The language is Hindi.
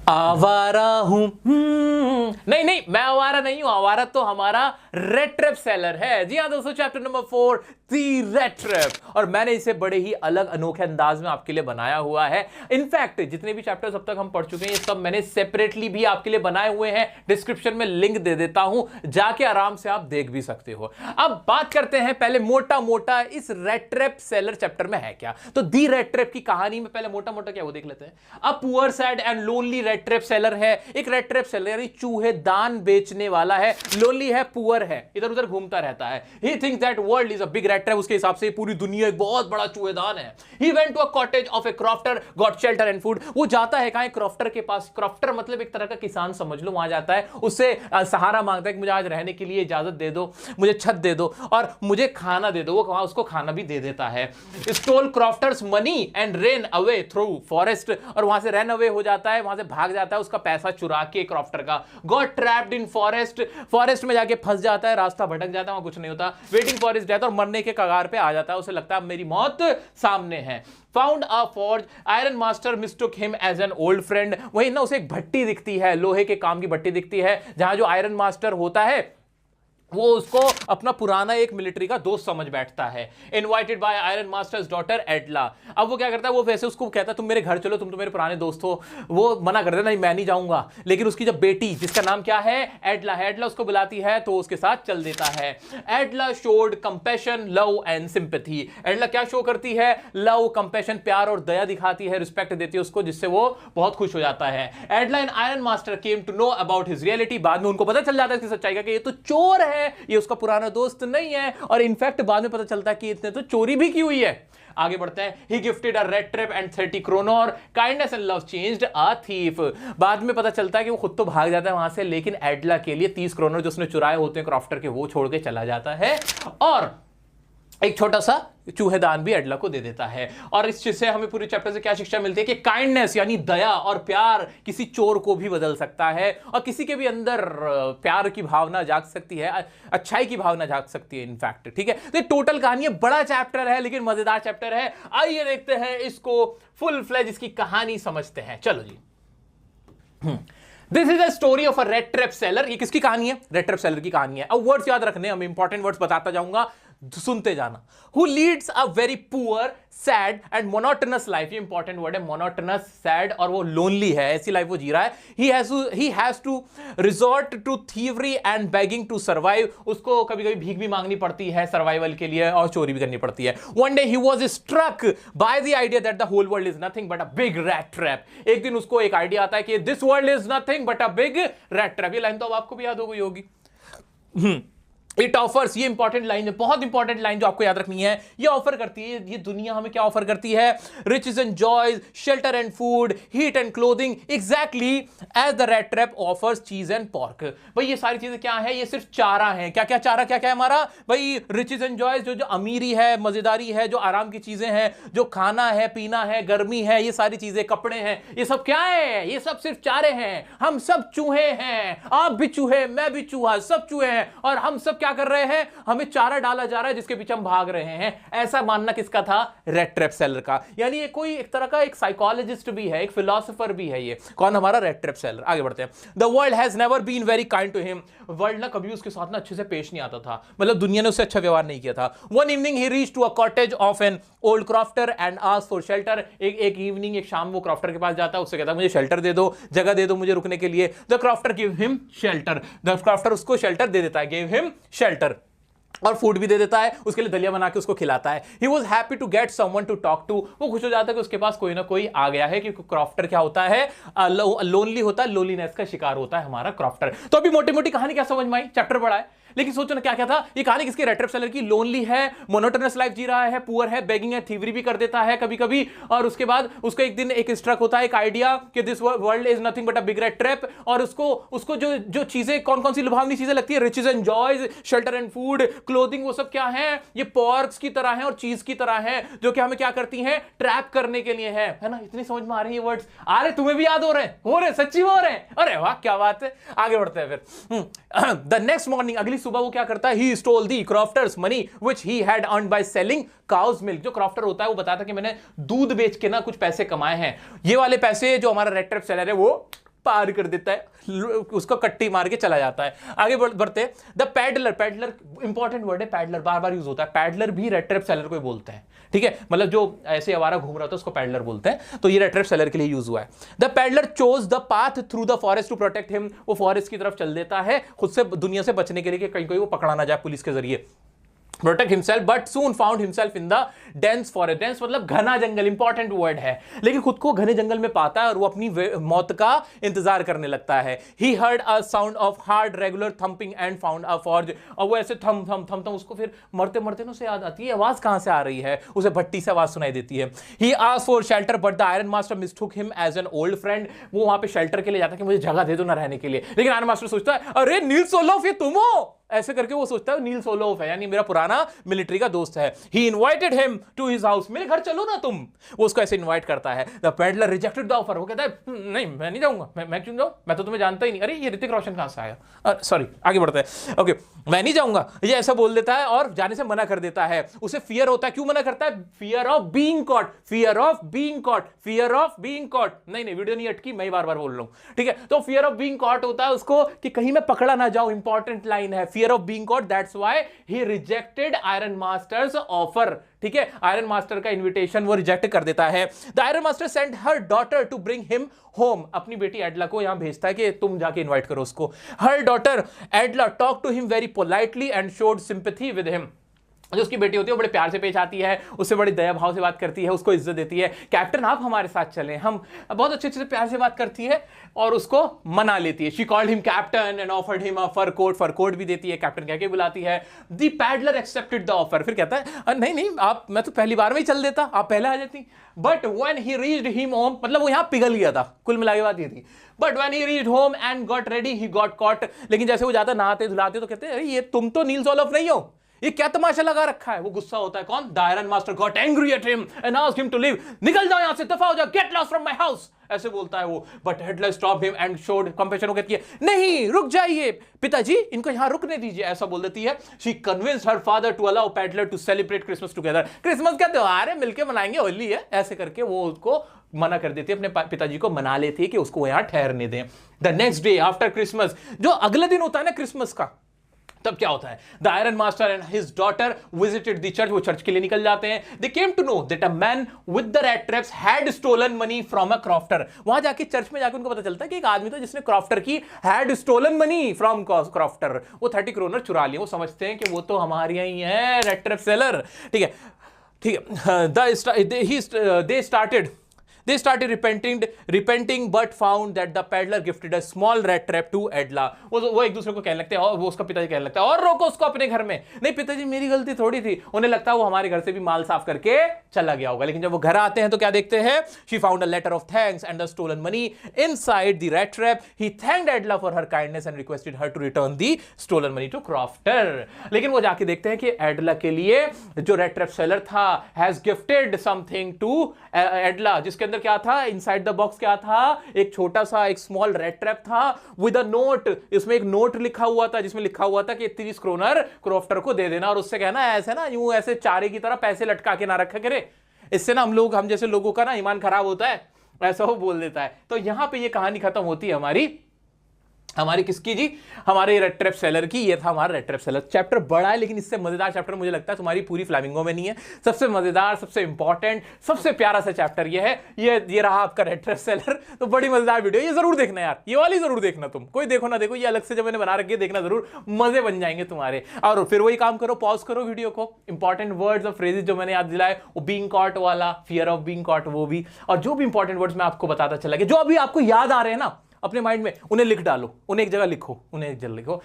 आवारा हूं नहीं नहीं, मैं आवारा नहीं हूं, आवारा तो हमारा रेड ट्रैप सेलर है। जी हां दोस्तों, चैप्टर नंबर 4 दी रेड ट्रैप, और मैंने इसे बड़े ही अलग अनोखे अंदाज में आपके लिए बनाया हुआ है। इनफैक्ट जितने भी चैप्टर्स अब तक हम पढ़ चुके हैं ये सब मैंने सेपरेटली भी आपके लिए बनाए हुए हैं, डिस्क्रिप्शन में लिंक दे देता हूं, जाके आराम से आप देख भी सकते हो। अब बात करते हैं पहले मोटा मोटा इस रेड ट्रैप सेलर चैप्टर में है क्या। तो दी रेड ट्रैप की कहानी में पहले मोटा मोटा क्या वो देख लेते हैं। A poor sad and lonely red trap seller है। एक रेड ट्रैप सेलर यानी चूहे दान बेचने वाला है, लोनली है, पुअर है, इधर उधर घूमता रहता है। He thinks that world is a big red trap, उसके हिसाब से पूरी दुनिया एक बहुत बड़ा चूहेदान है। He went to a cottage of a crofter, got shelter and food. वो जाता है कहां, क्रॉफ्टर के पास। क्रॉफ्टर मतलब एक तरह का किसान समझ लो, वहां जाता है, उससे सहारा मांगता है कि मुझे आज रहने के लिए इजाजत दे दो, मुझे छत दे दो और मुझे खाना दे दो। वो वहां उसको खाना भी दे देता है। Stole crofters money and ran away through forest, और वहां से रन अवे हो जाता है, वहां से भाग जाता है उसका पैसा चुरा के क्रॉफ्टर का। Got trapped in forest, forest में जाके फंस जाता है, रास्ता भटक जाता है, वहां कुछ नहीं होता। वेटिंग फॉर हिज डेथ, और मरने के कगार पे आ जाता है, उसे लगता है मेरी मौत सामने है। Found a forge, iron master mistook him as an old friend. वहीं ना उसे एक भट्टी दिखती है, लोहे के काम की भट्टी दिखती है, जहां जो आयरन मास्टर होता है वो उसको अपना पुराना एक मिलिट्री का दोस्त समझ बैठता है। Invited by iron master's daughter Edla. अब वो क्या करता है, वो वैसे उसको कहता है तुम मेरे घर चलो, तुम तो मेरे पुराने दोस्त हो। वो मना कर देता, नहीं मैं नहीं जाऊंगा। लेकिन उसकी जब बेटी, जिसका नाम क्या है, एडला, एडला उसको बुलाती है तो उसके साथ चल देता है। Edla showed compassion, love and sympathy. Edla क्या शो करती है, लव, कंपैशन, प्यार और दया दिखाती है, रिस्पेक्ट देती है उसको, जिससे वो बहुत खुश हो जाता है। Edla and iron master came to know about his reality. बाद में उनको पता चल जाता है इसकी सच्चाई का कि ये तो चोर है, ये उसका पुराना दोस्त नहीं है। और इनफैक्ट बाद में पता चलता है कि इसने तो चोरी भी की हुई है। आगे बढ़ते हैं। He gifted a red trap and 30 kroner. Kindness and love changed a thief. बाद में पता चलता है कि वो खुद तो भाग जाता है वहां से, लेकिन एडला के लिए 30 क्रोनर जो उसने चुराए होते हैं क्रॉफ्टर के, वो छोड़ के चला जाता है और एक छोटा सा चूहेदान भी एडला को दे देता है। और इस चीज से हमें पूरे चैप्टर से क्या शिक्षा मिलती है कि काइंडनेस यानी दया और प्यार किसी चोर को भी बदल सकता है, और किसी के भी अंदर प्यार की भावना जाग सकती है, अच्छाई की भावना जाग सकती है इनफैक्ट। ठीक है, तो टोटल कहानी बड़ा चैप्टर है लेकिन मजेदार चैप्टर है। आइए देखते हैं इसको फुल फ्लेज, इसकी कहानी समझते हैं। चलो जी। This is a story of a rat trap seller. ये किसकी कहानी है, रेड ट्रैप सेलर की कहानी है। अब वर्ड्स याद रखने, हम इंपॉर्टेंट वर्ड्स बताता जाऊंगा, सुनते जाना। Who leads a very poor, sad and monotonous life। ये इंपॉर्टेंट वर्ड है, मोनोटनस, सैड, और वो लोनली है, ऐसी लाइफ वो जी रहा है। He has to resort to thievery and begging to survive। उसको कभी कभी भीख भी मांगनी पड़ती है सर्वाइवल के लिए, और चोरी भी करनी पड़ती है। One day he was struck by the idea that the whole world is nothing but a big rat trap। एक दिन उसको एक आइडिया आता है कि this world is nothing but a big rat trap। ये लाइन तो अब आपको भी याद हो गई होगी। इट ऑफर्स, ये इंपॉर्टेंट लाइन है, बहुत इंपॉर्टेंट लाइन जो आपको याद रखनी है। ये ऑफर करती है, ये दुनिया हमें क्या ऑफर करती है, riches and joys, shelter and food, heat and clothing, exactly as the red trap offers cheese and pork. भाई ये सारी चीजें क्या है, ये सिर्फ चारा है। क्या क्या चारा, क्या क्या है हमारा भाई, रिचेस एंड जॉयज, जो जो अमीरी है, मजेदारी है, जो आराम की चीजें हैं, जो खाना है, पीना है, गर्मी है, ये सारी चीजें, कपड़े हैं, ये सब क्या है, ये सब सिर्फ चारे हैं। हम सब चूहे हैं, आप भी चूहे, मैं भी चूहा, सब चूहे हैं, और हम सब क्या कर रहे हैं, हमें चारा डाला जा रहा है जिसके पीछे हम भाग रहे हैं। ऐसा मानना किसका था, रेड ट्रैप सेलर का। यानी ये कोई एक तरह का एक साइकोलॉजिस्ट भी है, एक फिलोसोफर भी है। ये कौन, हमारा रेड ट्रैप सेलर। आगे बढ़ते हैं। The world has never been very kind to him. World ना कभी उसके साथ ना अच्छे से पेश नहीं आता था, मतलब दुनिया ने उससे अच्छा व्यवहार नहीं किया था। One evening he reached to a cottage of an old crofter and asked for shelter. एक इवनिंग, एक शाम वो क्रॉफ्टर के पास जाता है, उससे कहता है मुझे शेल्टर दे दो, जगह दे दो मुझे रुकने के लिए। The crofter give him shelter. The crofter उसको शेल्टर दे देता है, गिव हिम शेल्टर, और फूड भी दे देता है, उसके लिए दलिया बना के उसको खिलाता है। He was happy to get someone to talk to। वो खुश हो जाता है कि उसके पास कोई ना कोई आ गया है, क्योंकि क्रॉफ्टर क्या होता है, लोनली होता है, लोनलीनेस का शिकार होता है हमारा क्रॉफ्टर। तो अभी मोटी मोटी कहानी क्या समझ में आई, चैप्टर बड़ा है लेकिन सोचो ना क्या क्या था। ये कहानी किसकी, रेड ट्रैप सेलर की। लोनली है, मोनोटोनस लाइफ जी रहा है, पुअर है, बेगिंग है, थीवरी भी कर देता है कभी कभी, और उसके बाद उसको एक दिन एक स्ट्रक होता है, एक आइडिया कि this world is nothing but a big red trap. और उसको जो जो चीजें, कौन कौन सी लुभावनी चीजें लगती है, riches and joys, shelter and food, clothing, वो सब क्या है, ये पॉर्क्स की तरह है और चीज की तरह है, जो कि हमें क्या करती हैं, ट्रैप करने के लिए है ना। इतनी समझ में आ रही है वर्ड्स, आ रहे, तुम्हें भी याद हो रहे सच्ची हो रहे हैं। अरे वाह क्या बात है। आगे बढ़ते हैं फिर। द नेक्स्ट मॉर्निंग, अगली सुबह वो क्या करता है, he stole the crofter's money which he had earned by selling cow's milk। जो क्रॉफ्टर होता है वो बताता है कि मैंने दूध बेच के ना कुछ पैसे कमाए हैं, ये वाले पैसे जो हमारा रेड ट्रैप सेलर है वो पार कर देता है, उसको कट्टी मार के चला जाता है। आगे बढ़ते, the peddler, peddler important word है, पैडलर बार बार यूज होता है, पैडलर भी रेड ट्रैप सेलर को ही बोलते हैं, ठीक है, मतलब जो ऐसे आवारा घूम रहा होता है उसको पैडलर बोलते हैं, तो ये रेड ट्रैप सेलर के लिए यूज हुआ है। The peddler chose the path through the forest to protect him, वो फॉरेस्ट की तरफ चल देता है खुद से, दुनिया से बचने के लिए कि कहीं कोई वो पकड़ा ना जाए पुलिस के जरिए, protect himself, but soon found himself in the dense forest, dense मतलब घना जंगल, इंपॉर्टेंट वर्ड है, लेकिन खुद को घने जंगल में पाता है और वो अपनी मौत का इंतजार करने लगता है। He heard a sound of hard regular thumping and found a forge, और वो ऐसे थम थम थम थम, उसको फिर मरते मरते ना उसे याद आती है आवाज कहां से आ रही है, उसे भट्टी से आवाज सुनाई देती है। He asked for shelter but the iron master mistook him as an old friend, वो वहां पे शेल्टर के लिए जाता है कि मुझे जगह दे दो ना रहने के लिए, लेकिन आयरन मास्टर सोचता है अरे नील सोलोफ ये तुम हो, ऐसे करके वो सोचता है नील सोलोफ है, यानी मेरा पुराना मिलिट्री का दोस्त है। He invited him to his house, मेरे घर चलो ना तुम, वो उसको ऐसे इनवाइट करता है। The peddler rejected the offer, वो कहता है नहीं मैं नहीं जाऊंगा, मैं क्यों जाऊं, मैं तो तुम्हें जानता ही नहीं, अरे ये ऋतिक रोशन कहां से आया, सॉरी आगे बढ़ता है, ओके मैं नहीं जाऊंगा, ये ऐसा बोल देता है और जाने से मना कर देता है। उसे फियर होता है, क्यों मना करता है, fear of being caught, fear of being caught, fear of being caught, नहीं वीडियो नहीं अटकी, मैं बार बार बोल रहा हूं, ठीक है, तो फियर ऑफ बीइंग कॉट होता है उसको कि कहीं मैं पकड़ा ना जाऊं, इंपॉर्टेंट लाइन है, fear of being caught, that's why he rejected iron master's offer, ठीक है, आयरन मास्टर का इनविटेशन वो रिजेक्ट कर देता है। The iron master sent her daughter to bring him home, अपनी बेटी एडला को यहां भेजता है कि तुम जाके इनवाइट करो उसको। Her daughter Edla talk to him very politely and showed sympathy with him, जो उसकी बेटी होती है वो बड़े प्यार से पेश आती है, उससे बड़ी दया भाव से बात करती है, उसको इज्जत देती है, कैप्टन आप हमारे साथ चलें, हम बहुत अच्छे से प्यार से बात करती है और उसको मना लेती है। She called him captain and offered him a fur coat भी देती है, कैप्टन कह के बुलाती है। The peddler accepted the offer, फिर कहता है नहीं आप, मैं तो पहली बार में ही चल देता, आप पहले आ जाती। But when he reached him home, मतलब वो यहां पिघल गया था, कुल मिला के बात ये थी। But when he reached home and got ready he got caught, लेकिन जैसे वो जाता नहाते धुलाते तो कहते हैं ये तुम तो नील सोलोफ नहीं हो, ये क्या तमाशा लगा रखा है, वो गुस्सा होता है। कौन, the iron master got angry at him and asked him to leave, निकल जाओ यहां से, दफा हो जाओ, get lost from my house, ऐसे बोलता है वो। But Edla stop him and showed compassion, वो कहती है नहीं रुक जाइए पिताजी, इनको यहां रुकने दीजिए, ऐसा बोल देती है। She convinced her father to allow peddler to celebrate Christmas together, Christmas का त्योहार है मिलके मनाएंगे, होली है, ऐसे करके वो उसको मना कर देती है, अपने पिताजी को मना लेती है कि उसको यहां ठहरने दें। The next day after Christmas, जो अगले दिन होता है ना क्रिसमस का, तब क्या होता है, the iron master and his daughter visited the church, वो चर्च के लिए निकल जाते हैं। They came to know that a man with the rat traps had stolen money from a crofter, वहां जाके चर्च में जाकर उनको पता चलता है कि एक आदमी था जिसने क्रॉफ्टर की had stolen money from crofter, वो 30 करोड़ चुरा लिए। वो समझते हैं कि वो तो हमारे यही है रेड ट्रैप सेलर, ठीक है ठीक है। They started repenting but found that the peddler gifted a small rat trap to Edla. वो एक दूसरे को कहने लगते हैं, और वो उसका पिताजी कहने लगता है और रोको उसको अपने घर में, नहीं पिताजी मेरी गलती थोड़ी थी, उन्हें लगता है वो हमारे घर से भी माल साफ करके चला गया होगा। लेकिन जब वो घर आते हैं तो क्या देखते हैं, she found a letter of thanks and the stolen money inside the rat trap. He thanked Edla for her kindness and requested her to return the stolen money to Crofter. लेकिन वो जाके देखते हैं कि एडला के लिए जो रेड ट्रैप सेलर था has gifted something to एडला, जिसके अंदर क्या था, इनसाइड द बॉक्स क्या था, एक छोटा सा एक स्मॉल रेड ट्रैप था विद अ नोट, इसमें एक नोट लिखा हुआ था जिसमें लिखा हुआ था कि 30 क्रोनर क्रॉफ्टर को दे देना, और उससे कहना ऐसे ना यूं ऐसे चारे की तरह पैसे लटका के ना रखा करे, इससे ना हम जैसे लोगों का ना ईमान खराब होता है, ऐसा वो बोल देता है। तो यहां पे ये कहानी खत्म होती है हमारी किसकी जी, हमारे रेड ट्रैप सेलर की। ये था हमारा रेड ट्रैप सेलर। चैप्टर बड़ा है लेकिन इससे मजेदार चैप्टर मुझे लगता है तुम्हारी पूरी फ्लैमिंगो में नहीं है। सबसे मजेदार, सबसे इंपॉर्टेंट, सबसे प्यारा सा चैप्टर ये है, ये रहा आपका रेड ट्रैप सेलर। तो बड़ी मजेदार वीडियो, ये जरूर देखना यार, ये वाली जरूर देखना, तुम कोई देखो ना देखो, ये अलग से जब मैंने बना रखी है देखना जरूर, मजे बन जाएंगे तुम्हारे। और फिर वही काम करो, पॉज करो वीडियो को, इंपॉर्टेंट वर्ड्स और फ्रेजेस जो मैंने याद दिलाए, वो बीइंग कॉट वाला, फियर ऑफ बीइंग कॉट वो भी, और जो भी इंपॉर्टेंट वर्ड्स मैं आपको बताता चला गया, जो अभी आपको याद आ रहे हैं ना अपने माइंड में, उन्हें लिख डालो, उन्हें एक जगह लिखो, उन्हें एक जगह लिखो।